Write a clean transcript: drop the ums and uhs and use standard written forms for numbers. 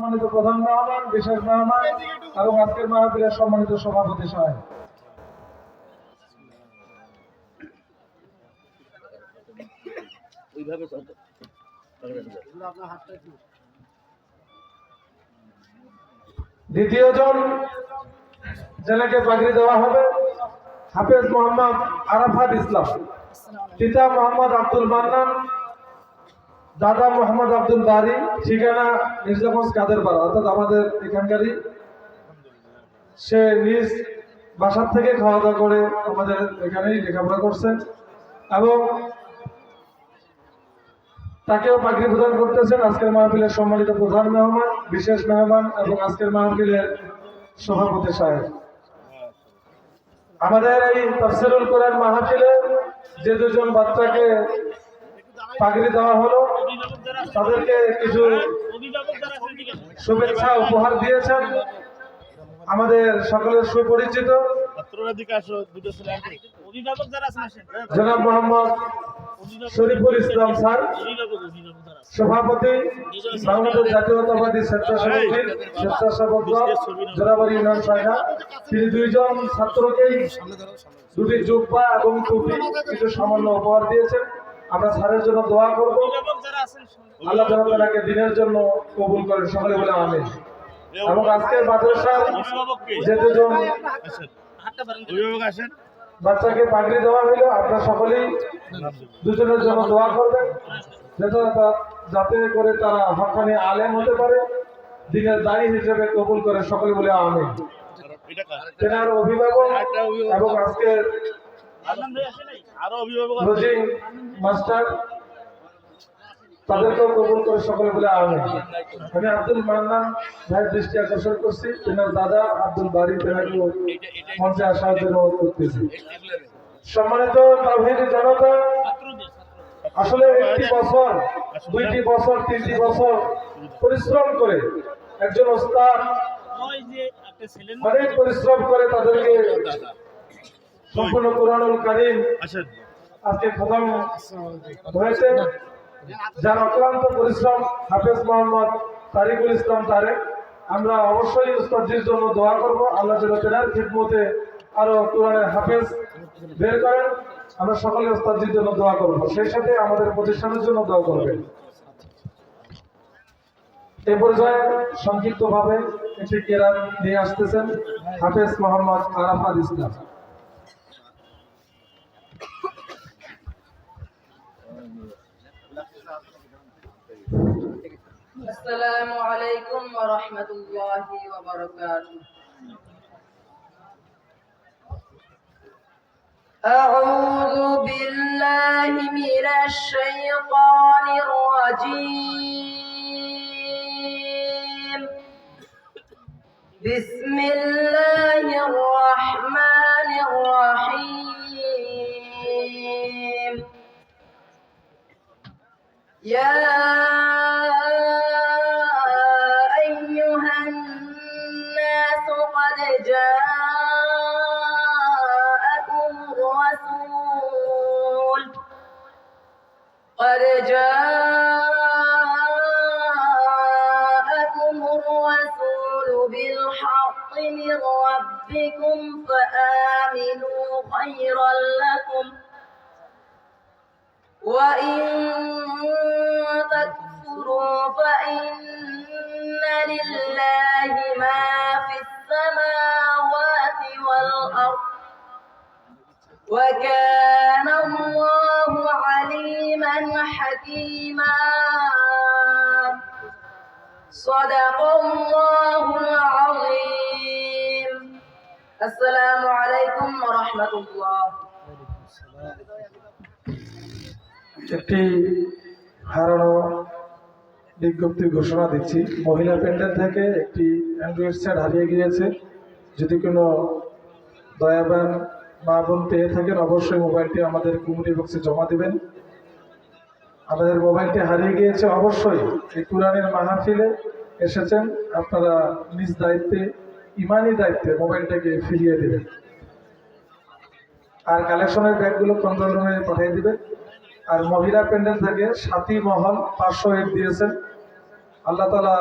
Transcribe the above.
সম্মানিত প্রধান মেহমান, বিশেষ মেহমান এবং আজকের মাহফিলের সম্মানিত সভাপতি সাহেব। দ্বিতীয় জন জেনাকে পাগড়ি দেওয়া হবে হাফেজ মোহাম্মদ আরাফাত ইসলাম, পিতা মোহাম্মদ আব্দুল মান্নান, দাদা মোহাম্মদ আব্দুল বারি, ঠিকানা মির্জাগঞ্জ কাদেরপাড়া, অর্থাৎ আমাদের এখানকারই। সে নিজ বাসার থেকে খাওয়া দাওয়া করে আমাদের এখানেই লেখাপড়া করছেন এবং তাকেও পাগড়ি প্রদান করতেছেন আজকের মাহফিলের সম্মানিত প্রধান মেহমান, বিশেষ মেহমান এবং আজকের মাহফিলের সভাপতি সাহেব। আমাদের এই তাফসিরুল কোরআন মাহফিলে যে দুজন বাচ্চাকে পাগড়ি দেওয়া হলো তাদেরকে কিছু শুভেচ্ছা উপহার দিয়েছেন আমাদের সকলের সুপরিচিত জনাব মোহাম্মদ শরীফুল ইসলাম স্যার, সভাপতি বাংলাদেশ জাতীয়তাবাদী স্বেচ্ছাসেবক দল জোরাবাড়ি ইউনিয়ন শাখা। তিনি দুইজন ছাত্রকেই দুটি জুব্বা এবং টুপি কিছু সামান্য উপহার দিয়েছেন। আমরা স্যারের জন্য দোয়া করব, আল্লাহ তাআলাকে দিনের জন্য কবুল করেন, সকলে বলে আমিন। এবং আজকে মাদ্রাসার যে দুজন বাচ্চাকে পাগড়ি দেওয়া হইল, আপনারা সকলেই দুজনের জন্য দোয়া করবেন যাতে করে তারা হক্কানি আলেম হতে পারে, দিনের দায়ী হিসেবে কবুল করে, সকলে বলে আমিন। তেনার অভিভাবক এবং আজকের রোজিং মাস্টার তাদেরকেও কবুল করে, সকলে বলে আমিন। আমি আব্দুল মান্নান ভাইয়ের দৃষ্টি আকর্ষণ করছি, তেনার দাদা আব্দুল বারি তেনাকেও মঞ্চে আসার জন্য অনুরোধ করতেছি। সম্মানিত তাওহীদি জনতা, আসলে একটি বছর, 2টি বছর, 3টি বছর পরিশ্রম করে একজন ওস্তাদ অনেক পরিশ্রম করে তাদেরকে সম্পূর্ণ কুরআনুল কারীম আজকে খতম হয়েছে। যার অক্লান্ত পরিশ্রম হাফেজ মোহাম্মদ তারিকুল ইসলাম তারেক। আমরা অবশ্যই উস্তাদজির জন্য দোয়া করব, আল্লাহ যেন তেনার খিদমতে আরো কোরআনের হাফেজ বের করেন। আমরা সকলে উস্তাদজির জন্য দোয়া করব, সেই সাথে আমাদের প্রতিষ্ঠানের জন্য দোয়া করবেন। এই পর্যায়ে সংক্ষিপ্তভাবে একটি কেরাত নিয়ে আসতেছেন হাফেজ মোহাম্মদ আরাফাত ইসলাম। السلام عليكم ورحمة الله وبركاته. أعوذ بالله من الشيطان الرجيم. بسم الله الرحمن الرحيم. يا قد جاءكم الرسول بالحق من ربكم فآمنوا خيرا لكم وإن تكفروا فإن لله ما في السماوات والأرض وكان الله عليما حكيما. صدق الله العظيم. السلام عليكم ورحمة الله. একটি হারানো বিজ্ঞপ্তির ঘোষণা দিচ্ছি। মহিলা প্যান্ডেল থেকে একটি অ্যান্ড্রয়েড সেট হারিয়ে গিয়েছে। যদি কোনো দয়াবান মা বোন পেয়ে থাকেন অবশ্যই মোবাইলটি আমাদের কমিউনিটি বক্সে জমা দিবেন। আমাদের মোবাইলটি হারিয়ে গিয়েছে, অবশ্যই এই কোরআনের মাহফিলে এসেছেন, আপনারা নিজ দায়িত্বে, ইমানি দায়িত্বে মোবাইলটাকে ফিরিয়ে দেবেন। আর কালেকশনের ব্যাগগুলো কন্ট্রোল রুমে পাঠিয়ে দিবেন। আর মহিলা প্যান্ডেল থেকে সাথী মহল 500 দিয়েছেন, আল্লাহ তাআলা